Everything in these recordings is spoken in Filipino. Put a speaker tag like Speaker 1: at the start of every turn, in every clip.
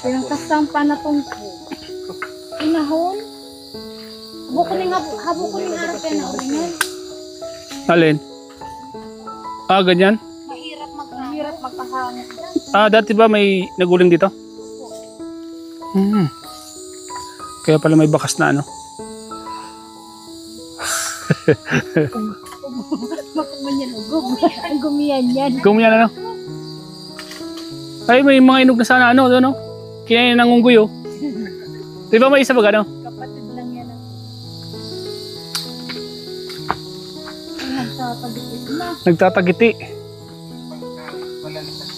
Speaker 1: Pinagkasampa na itong inahon. Habo ko ning harap yan na ulingan.
Speaker 2: Alin? Ganyan?
Speaker 1: Mahirap magkahangit.
Speaker 2: Dati ba may naguling dito? Kaya pala may bakas na ano.
Speaker 1: Ang gumiyan yan.
Speaker 2: Gumiyan ano? Ay, may mga inog na sana ano, no? Kaya yung nangunggoy, oh. Di ba may isa ba gano?
Speaker 1: Kapatid lang yan.
Speaker 2: Nagtatagiti.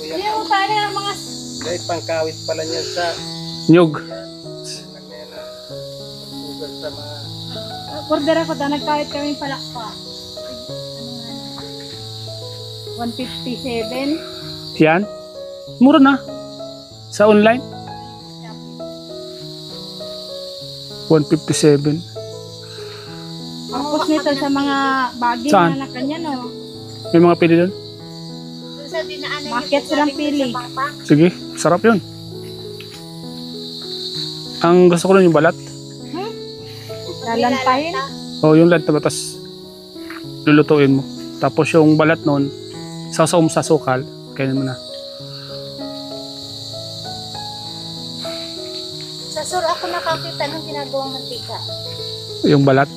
Speaker 1: Hindi mo tayo ng mga...
Speaker 3: Dahil pangkawit pala niya sa...
Speaker 2: Nyug.
Speaker 3: Sugal sa mga...
Speaker 1: Order ako da, nagkawit kami palakpa. 157.
Speaker 2: Yan. Mura na. Sa online. 157.
Speaker 1: Tapos nito sa mga bagay
Speaker 2: Saan?
Speaker 1: na kanya, no?
Speaker 2: May mga pili doon?
Speaker 1: Bakit silang pili?
Speaker 2: Sige, sarap yun. Ang gusto ko lang yung balat.
Speaker 1: Lalantahin?
Speaker 2: Yung lad na batas lulutuin mo. Tapos yung balat nun, sasaw mo sa sukal, kainin mo na.
Speaker 4: Sa sur ako nakakita ng ginagawang mantika.
Speaker 2: Yung balat.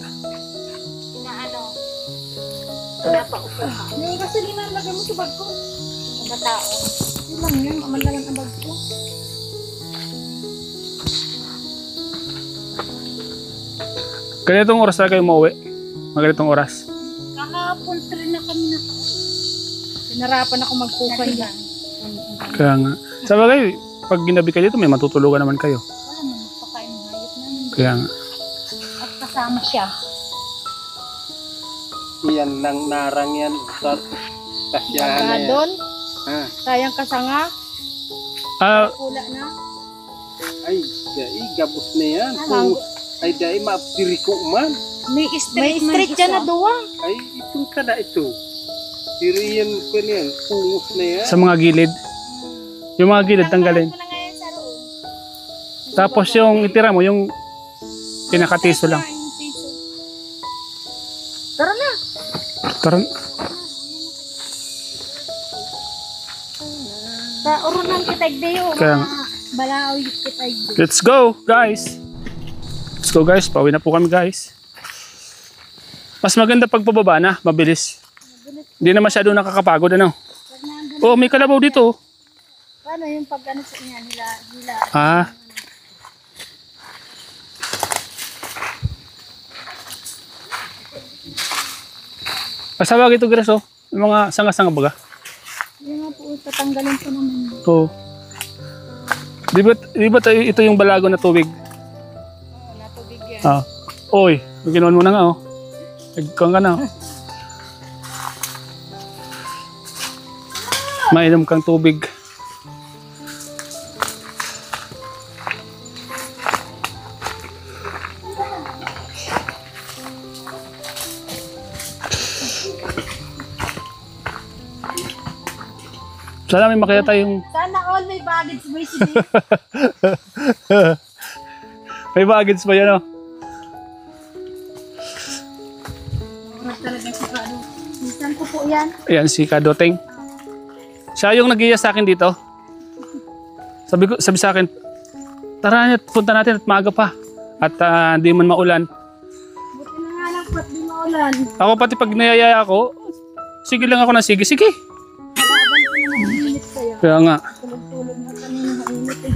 Speaker 4: Inaano. Pinapaupuhan.
Speaker 1: Yung gasolina lagay mo sa bag ko.
Speaker 4: Sa matao.
Speaker 1: Yun lang yun, amandalan ang bag ko.
Speaker 2: Ganitong oras na kayo mauwi? Mga ganitong oras?
Speaker 1: Kahapon rin na kami Sinarapan ako magpupay lang.
Speaker 2: Kaya nga. Sa bagay, pag ginabi kayo dito, may matutulugan naman kayo.
Speaker 1: Wala mo, magpakain ng hayop namin.
Speaker 2: Kaya nga.
Speaker 1: At kasama siya.
Speaker 3: Yan lang narang yan. Kasyahan na yan.
Speaker 1: Doon,
Speaker 3: Ha?
Speaker 1: sayang kasanga, pula na.
Speaker 3: Ay, dai, gabos na yan.
Speaker 1: Alam.
Speaker 3: Ay, dai, maapiriko man.
Speaker 1: May street dyan na duwang.
Speaker 3: Ay, itong kada ito. Pero yan ko niyan, pungos na yan.
Speaker 2: Sa mga gilid. Yung mga gilid, tanggalin.
Speaker 4: Ko na ngayon sa roon.
Speaker 2: Tapos yung itira mo, yung pinakatiso lang.
Speaker 1: Tara na.
Speaker 2: Tara.
Speaker 1: Sa urunan kitag dayo,
Speaker 2: Kaya nga.
Speaker 1: balaoy kitag dayo.
Speaker 2: Let's go, guys. Let's go, guys. Pauwi na po kami, guys. Mas maganda pag pababa na, mabilis. Hindi na masyado nakakapagod, ano? Oh, may kalabaw dito.
Speaker 1: Paano yung pag ano sa inyo nila?
Speaker 2: Kasama ito, Grace, oh. Yung mga sanga-sanga baga.
Speaker 1: Yung nga po, tatanggalin po naman.
Speaker 2: Oo. Di ba ito yung balago na tubig?
Speaker 1: Oo, natubig yan.
Speaker 2: Oy, ginawan mo na nga, oh. Nagkang ka na, oh. Mainom kang tubig. Sana may makita tayong...
Speaker 1: Sana all may baggage mo sige.
Speaker 2: May baggage pa yan, oh.
Speaker 1: Oras talaga si Kado. Minsan ko po yan.
Speaker 2: Ayan, si Kadoteng. Siya yung nag-iya sa akin dito. Sabi sa akin, tara, punta natin at maaga pa. At di man maulan.
Speaker 1: Buti na nga lang pat di maulan.
Speaker 2: Ako pati pag nayayaya ako, sige lang ako na sige. Sige.
Speaker 1: Laban ko na mainit sa'yo.
Speaker 2: Kaya nga.
Speaker 1: Tulog-tulog na kanina mainit eh.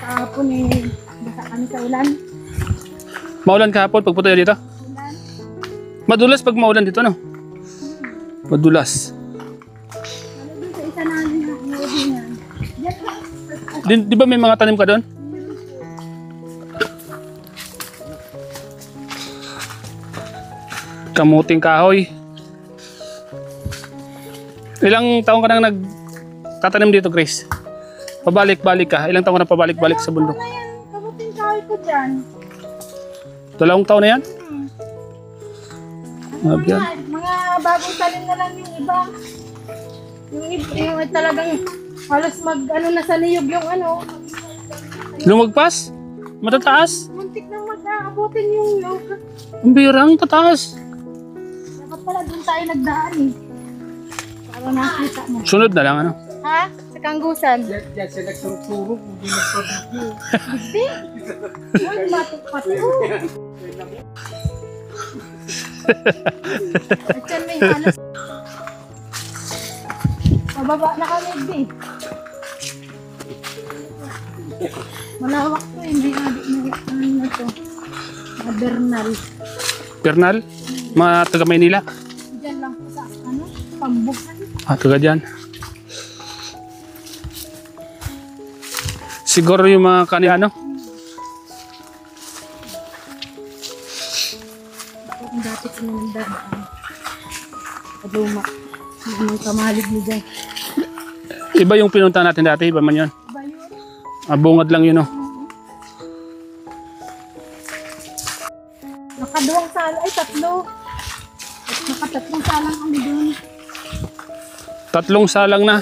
Speaker 1: Kahapon eh, basa kami sa ulan.
Speaker 2: Maulan kahapon pag punta dito.
Speaker 1: Ulan.
Speaker 2: Madulas pag maulan dito, no? Madulas.
Speaker 1: Ano doon sa isa namin na inuudingan. Diyan lang.
Speaker 2: Di ba may mga tanim ka doon? Kamuting kahoy. Ilang taong ka nang nagtatanim dito, Grace? Pabalik-balik ka. Ilang taong ka na pabalik-balik sa bundok?
Speaker 1: Ano yan? Kamuting kahoy ko dyan.
Speaker 2: 2 taon na yan?
Speaker 1: Ano
Speaker 2: Yan.
Speaker 1: yan? Mga bagong talim na lang yung iba. Yung talagang Halos ano na sa niyog yung ano.
Speaker 2: Lumagpas? Matataas?
Speaker 1: Muntik nang mag-aabutin yung niyog.
Speaker 2: Ang birang tataas.
Speaker 1: Dapat pala doon tayo nagdaan eh. Para nakita mo.
Speaker 2: Sunod na lang ano.
Speaker 1: Ha? Sa Kanggusan.
Speaker 3: Yan siya nagsurog-surog, hindi nagpabigyo.
Speaker 1: Hindi. Ay, matok-patok. At yan may halos. Pababa na kami din. Malawak to, hindi na to. Mga Bernal.
Speaker 2: Bernal? Mga taga Maynila?
Speaker 1: Diyan lang po sa ano, Pambukan.
Speaker 2: Taga dyan. Siguro yung mga kanina ano?
Speaker 1: Ang dati ko nang dadaan. Kaduma. Anong kamalig mo dyan?
Speaker 2: Iba yung pinunta natin dati, iba man yun.
Speaker 1: Iba yun.
Speaker 2: Bungad lang yun oh.
Speaker 1: Nakaduwang sala, ay tatlo. At nakatatlong salang kami dun.
Speaker 2: 3 salang na.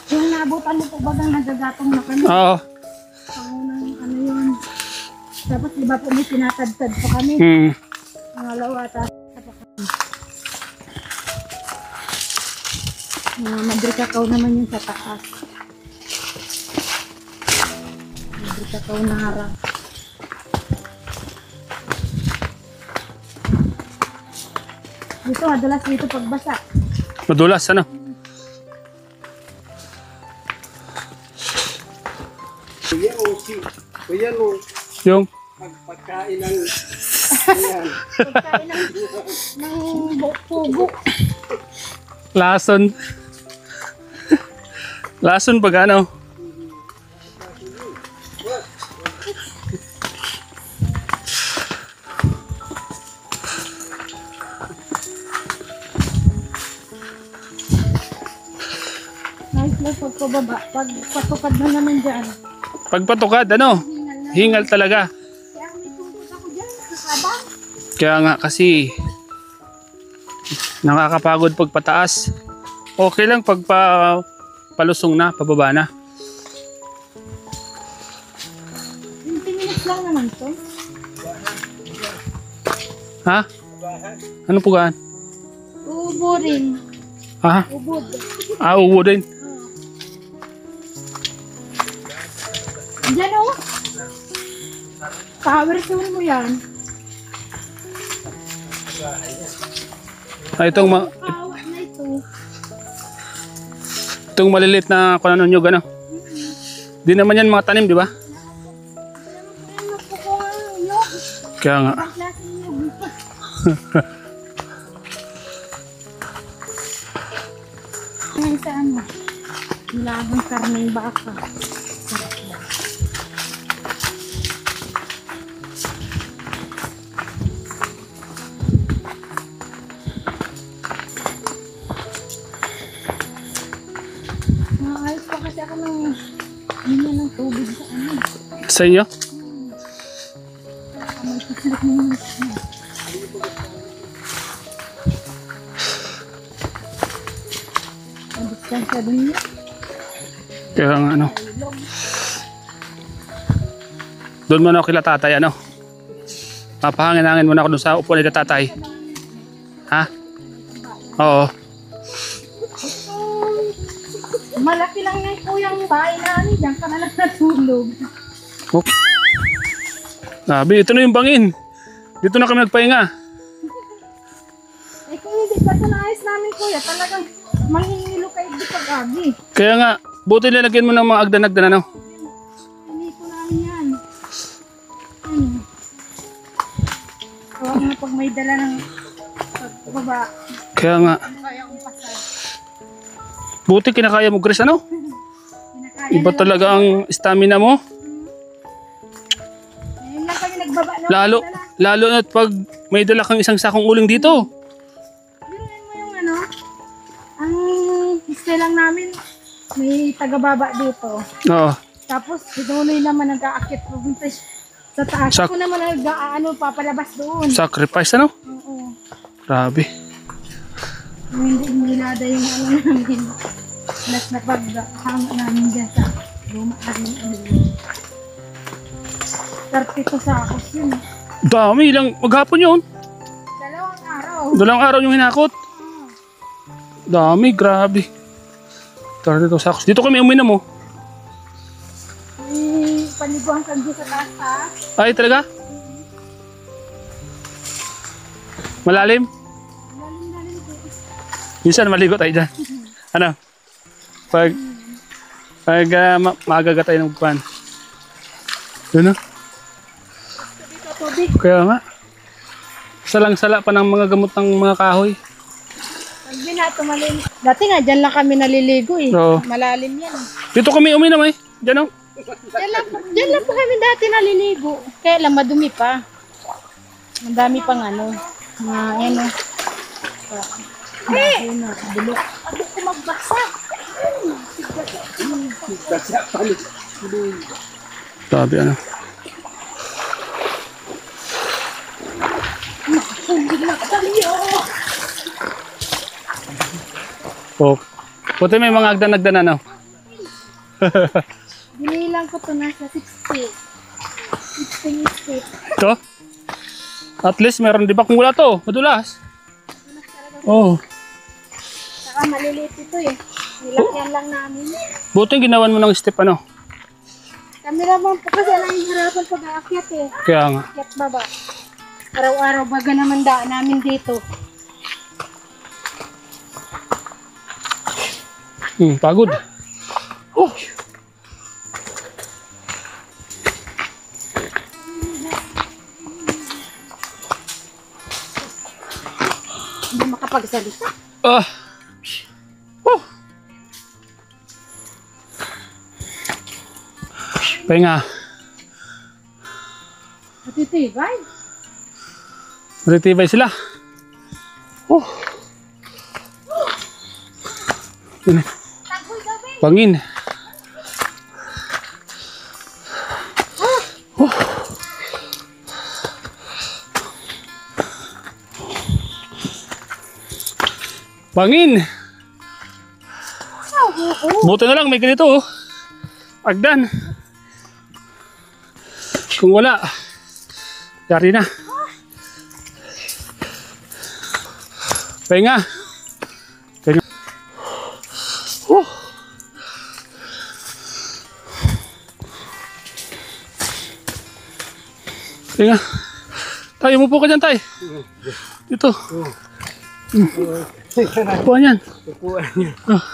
Speaker 1: Yung naabutan mo po bagang nagagatong na kami.
Speaker 2: Oo.
Speaker 1: Pangunang ano yun. Tapos di ba po may tinatadtad pa kami. Pangalawa, tapos madrikakaw naman yun sa taas. Madrikakaw na harap. Dito, madalas dito pagbasa.
Speaker 2: Madulas ano?
Speaker 3: Kuya no,
Speaker 2: Yung
Speaker 3: pagkain ng ayan.
Speaker 1: Pagkain ng pugo.
Speaker 2: lason. Lason pag ano?
Speaker 1: Nice lang pagpababa. Pag patukad na naman dyan.
Speaker 2: Pagpatukad ano? Hingal talaga.
Speaker 1: Kaya may tungkod ako dyan. Kasabang.
Speaker 2: Kaya nga kasi nakakapagod pag pataas. Okay lang pag palusong na, pababa na.
Speaker 1: 20 minutes lang naman to.
Speaker 2: Ha? Ano pugaan?
Speaker 1: Ubo rin.
Speaker 2: Ha?
Speaker 1: Ubod.
Speaker 2: Uwo din.
Speaker 1: Diyan o. Power tool mo yan.
Speaker 2: Itong
Speaker 1: Kawa na ito.
Speaker 2: itong maliliit na kung ano nyo gano. Di naman yan mga tanim, di ba?
Speaker 1: Ano po ko ang yog.
Speaker 2: Kaya nga.
Speaker 1: Ang klaseng yog ito. Ngayon sa ano? Nilagang karning baka. Sarap lang. Nakayos pa kasi ako ng linya ng tubig sa ano.
Speaker 2: Sa iyo?
Speaker 1: May paslik na yung ang distansya din niya.
Speaker 2: Kaya nga ano. Doon mo na ako kila tatay ano. Papahangin-hangin muna ako doon sa upuan nila tatay. Ha? Oo.
Speaker 1: Malaki lang yung kuyang bahay namin. Diyan ka na lang natulog.
Speaker 2: Sabi, ito na yung bangin. Dito na kami nagpahinga.
Speaker 1: Eh kung hindi pa ito naayos namin kuya, talagang manginilo kayo di pag-agi.
Speaker 2: Kaya nga, buti nilagyan mo ng mga agdan-agdan ano.
Speaker 1: Hindi ko namin yan. Kawag na pag may dala ng pagbaba.
Speaker 2: Kaya nga,
Speaker 1: Kaya kong pasal.
Speaker 2: buti kinakaya mo Chris ano.
Speaker 1: Kinakaya
Speaker 2: Iba
Speaker 1: na
Speaker 2: talaga ang stamina mo.
Speaker 1: Ngayon lang kami nagbaba na.
Speaker 2: Lalo na pag may dala kang isang sakong uling dito.
Speaker 1: Yun mo yung ano, ang histe lang namin, may tagababa dito.
Speaker 2: Oo.
Speaker 1: Tapos, sinunoy naman nag-aakit pupunta sa taas. Ako naman papalabas doon.
Speaker 2: Sacrifice ano?
Speaker 1: Oo.
Speaker 2: Grabe.
Speaker 1: Hindi nilada yung ano namin. Napaghama namin dyan sa luma namin. 32 sakos yun.
Speaker 2: Dami, ilang maghapon yun.
Speaker 1: 2 araw.
Speaker 2: 2 araw yung hinakot. Dami, grabe. 32 sakos. Dito kami uminom, oh.
Speaker 1: Paniguan kang dyan sa taas.
Speaker 2: Ay, talaga? Malalim?
Speaker 1: Lalim po.
Speaker 2: Minsan maligo tayo dyan. Ano? Pag magaga tayo ng pan. Yun, oh.
Speaker 1: Dito tubig.
Speaker 2: Kaya nga. Salang-sala pa ng mga gamot ng mga kahoy.
Speaker 1: Pag binato malinis. Dati nga dyan lang kami naliligo eh.
Speaker 2: Oo.
Speaker 1: Malalim yan.
Speaker 2: Dito kami uminom, eh. Diyan, oh.
Speaker 1: Dyan lang po kami dati naliligo. Kaya lang madumi pa. Ang dami pang ano. Mga ano. Hey! Bulok.
Speaker 4: Ako ko magbasa.
Speaker 2: Sabi, ano. Oh. Puti may mga agdan-agdan, ano.
Speaker 1: Binilang ko to nasa 60. 60.
Speaker 2: Ito? At least meron, di ba? Kung wala to, madulas. Oh.
Speaker 1: Saka maliliit ito eh. Nilakyan lang namin.
Speaker 2: Buti ginawan mo ng step, ano.
Speaker 1: Kami naman po kasi lang yung harapan pag-aakyat eh.
Speaker 2: Kaya nga.
Speaker 1: Akyat baba. Araw-araw baga naman daan namin dito.
Speaker 2: Pagod. Oh.
Speaker 1: Hindi makapagsalita.
Speaker 2: Ah. Oh. Pahinga.
Speaker 1: Matitibay.
Speaker 2: Matitibay sila. Oh. Yun. Pangin. Oh. Pangin. Buti na lang may ganito, oh. Agdan. Kung wala, yari na. Pahinga. Pahinga. Pahinga. Tayo, umupo ka dyan, tay. Dito. Upuan yan.
Speaker 3: Upuan niya.
Speaker 2: Ah.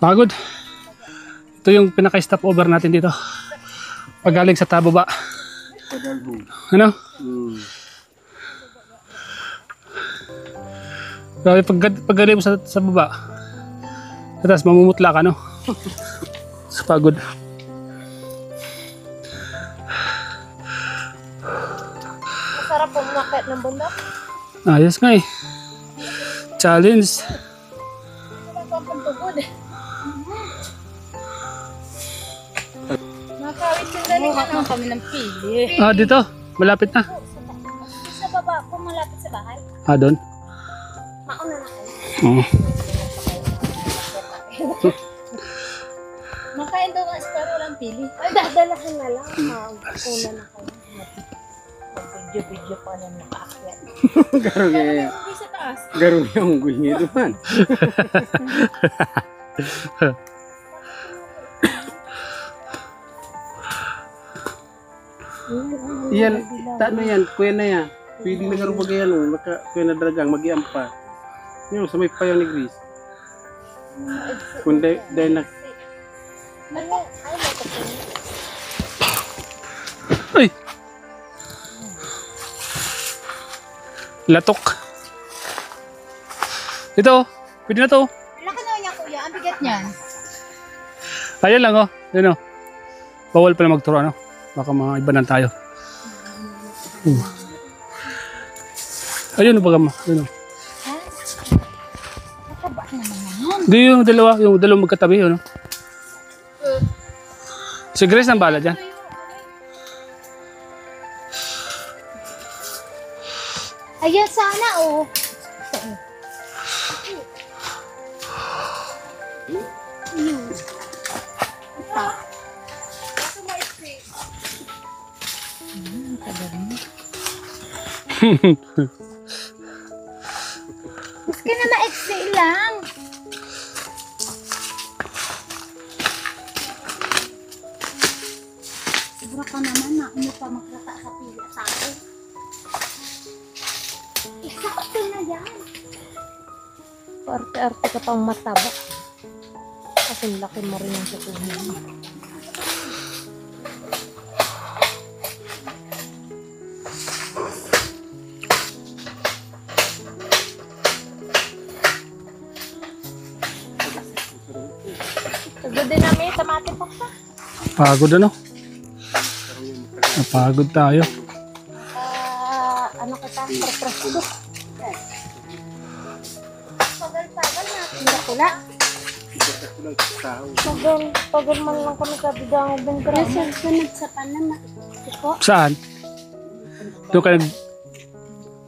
Speaker 2: Pagod. Ito yung pinaka-stop over natin dito. Pagaling sa tababa. Ano? Grabe, pagaling mo sa baba. Tapos mamumutla ka, no? Sa pagod.
Speaker 4: Masarap po umakyat ng bundok.
Speaker 2: Ayos nga eh. Challenge.
Speaker 4: Pagpagod. Nakawit yung galing ano kami ng pili.
Speaker 2: Ah, dito. Malapit na.
Speaker 4: Sa baba po malapit sa bahay.
Speaker 2: Ah, doon.
Speaker 4: Mauna na kayo.
Speaker 2: Oo.
Speaker 4: Makain daw nga pero lang pili. Ay, dadalahan na lang. Mauna na kayo. Mag-video-video pa lang nakaakyat.
Speaker 3: Garo niya.
Speaker 4: Hindi sa taas.
Speaker 3: Garo niya ang guhingi naman. Yan, ano yan, kuya na yan. Pwede na garo bagay yan, kuya na dalagang, mag-iam pa. Yung sa may payaw ni Gris. Kung dahil na,
Speaker 2: Ay! Latok. Ito, pwede na to.
Speaker 4: Laki naman niya kuya, ang bigat niyan.
Speaker 2: Ayan lang, oh. Yun, oh. Bawal pala magturo, ano? Baka mga iba na tayo. Ayun, baga mo. Ayun, oh.
Speaker 4: Nakaba naman yan.
Speaker 2: Di yung dalawang magkatabi, ano? Si Grace nang bala dyan.
Speaker 4: Ayan sana, oh. Gusto na ma-extra lang. Sobra ka naman na ano pa magkata sa pila sa akin. Isakto na yan. Arte-arte ka pang mataba. Kasi laki mo rin yung tutunan mo. Pagod din namin yung tamate pa pa.
Speaker 2: Pagod ano? Napagod tayo.
Speaker 4: Ano kita? Prepresto. Pagal-pagal natin na pula. Pagal man lang kami kabigang ng gramo. Sunod sa panama. Tiko.
Speaker 2: Saan? Doon ka nag...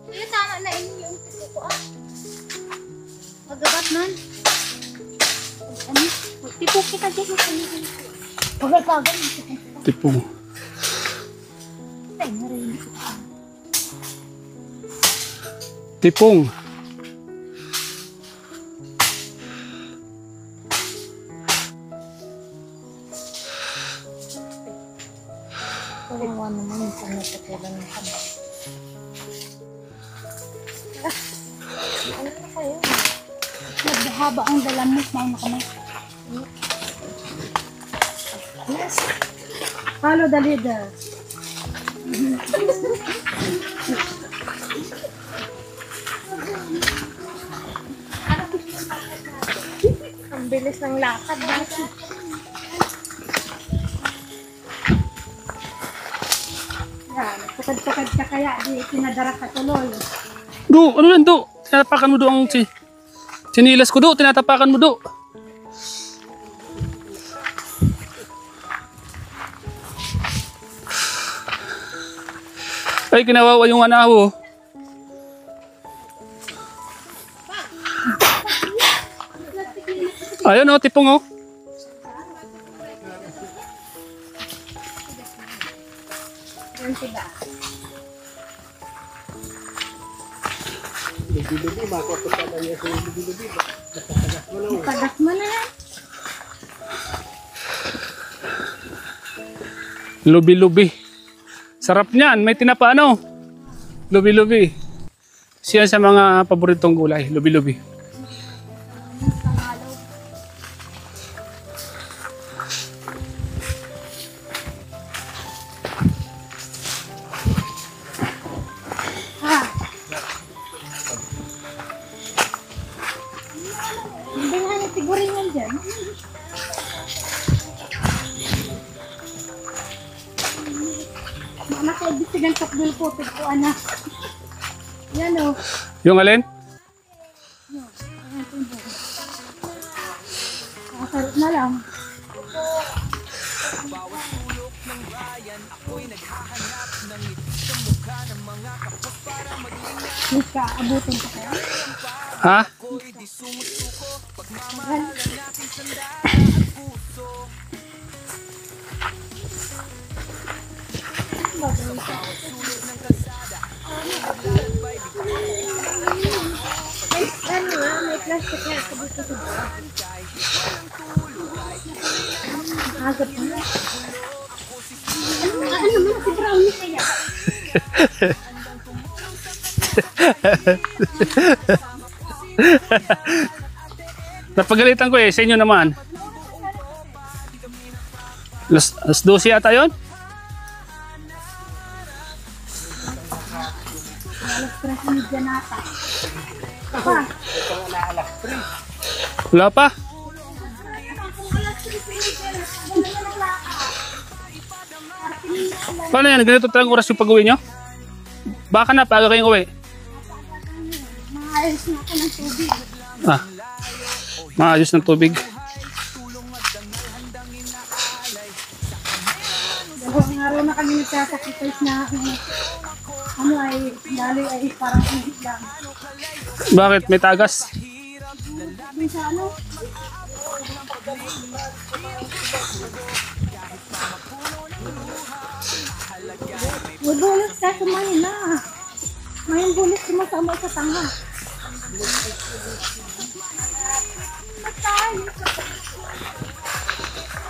Speaker 4: Yung tama na yung tiko ah. Magabat man. Ano? Tipo kita dyan. Pagal-pagal.
Speaker 2: Tipong.
Speaker 4: Ay, narinig ko.
Speaker 2: Tipong.
Speaker 4: Kawawa naman yung pangatutulan ng kami. Ano na kayo? Naghahaba ang dala mo. Mauna ka na. Yes. Follow the leader. Ang bilis ng lakad. Bakit? Yan, tukad-tukad ka kaya, di pinadara ka tuloy.
Speaker 2: Do, ano yan do? Tinatapakan mo do ang sinilas ko do. Tinatapakan mo do. Ay, kinawawa yung anaw. Ayun o, tipong o.
Speaker 4: Tagas mo na yan.
Speaker 2: Lubi-lubi. Sarap niyan. May tinapa ano. Lubi-lubi. Siya sa mga paboritong gulay. Lubi-lubi.
Speaker 4: Hindi nga niya sigurin yan dyan. Nakaibistigan takdul po ko anak. Yan o.
Speaker 2: Yung alin?
Speaker 4: Nakasarap na lang. Mika, abutin ko kaya.
Speaker 2: Ha?
Speaker 4: Ano nga, may plastic na sa dito sa baba. Agad na. Ano mo, si Brownie kaya?
Speaker 2: Napagalitan ko eh. Sa inyo naman. Alas 12 yata yun?
Speaker 4: Alas 3 ni Janata. Pa.
Speaker 2: Wala pa? Paano yan? Ganito talagang oras yung pag-uwi nyo? Baka na, paga kayong uwi.
Speaker 4: Maayos na ako ng tubig.
Speaker 2: Ah. maayos ng tubig.
Speaker 1: Dalawang araw na kami nagsasacrifice na ano ay laloy ay parang ihit lang.
Speaker 2: Bakit? May tagas?
Speaker 1: May sa ano? Bubulis ka sumayin na. Ngayon bulis sumasama sa tanga.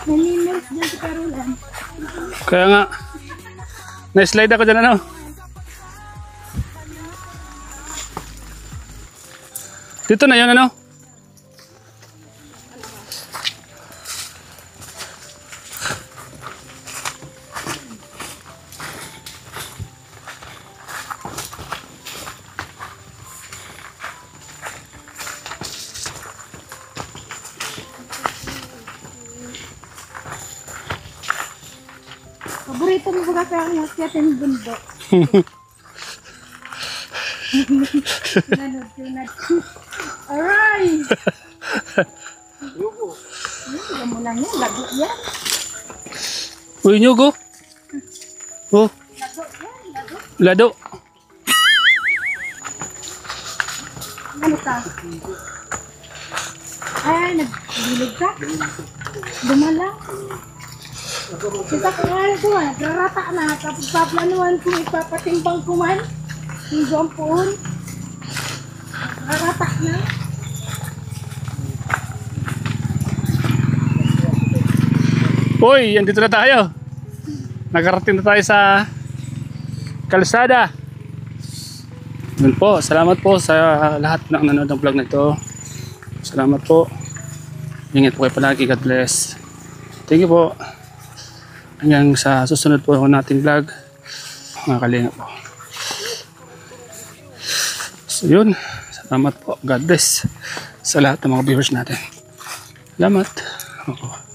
Speaker 1: Naninils dyan si Carolan.
Speaker 2: Kaya nga. Na-slide ako dyan ano. Dito na yun ano.
Speaker 1: Paborito mo ba kaya ang akyat yung bundok? Tunad. Aray! Hindi mo lang yan. Lago yan.
Speaker 2: Uy, nyugo. Oh,
Speaker 1: Lago yan. Lago.
Speaker 2: lado.
Speaker 1: Ano ka? Ay, nagbilog ka? Dumala. Kita ko nga ko man. Nagrarata na. Tapos paplanuan ko ipapatimbang ko man. Yung jompoon. Nagrarata na.
Speaker 2: Uy, andito na tayo. Nakarating na tayo sa kalsada. Yun po, salamat po sa lahat ng nanonood ng vlog na ito. Salamat po. Ingat po kayo palagi. God bless. Thank you po. Hanggang sa susunod po nating vlog. Mga kalinga po. So yun. Salamat po. God bless sa lahat ng mga viewers natin. Salamat. Opo.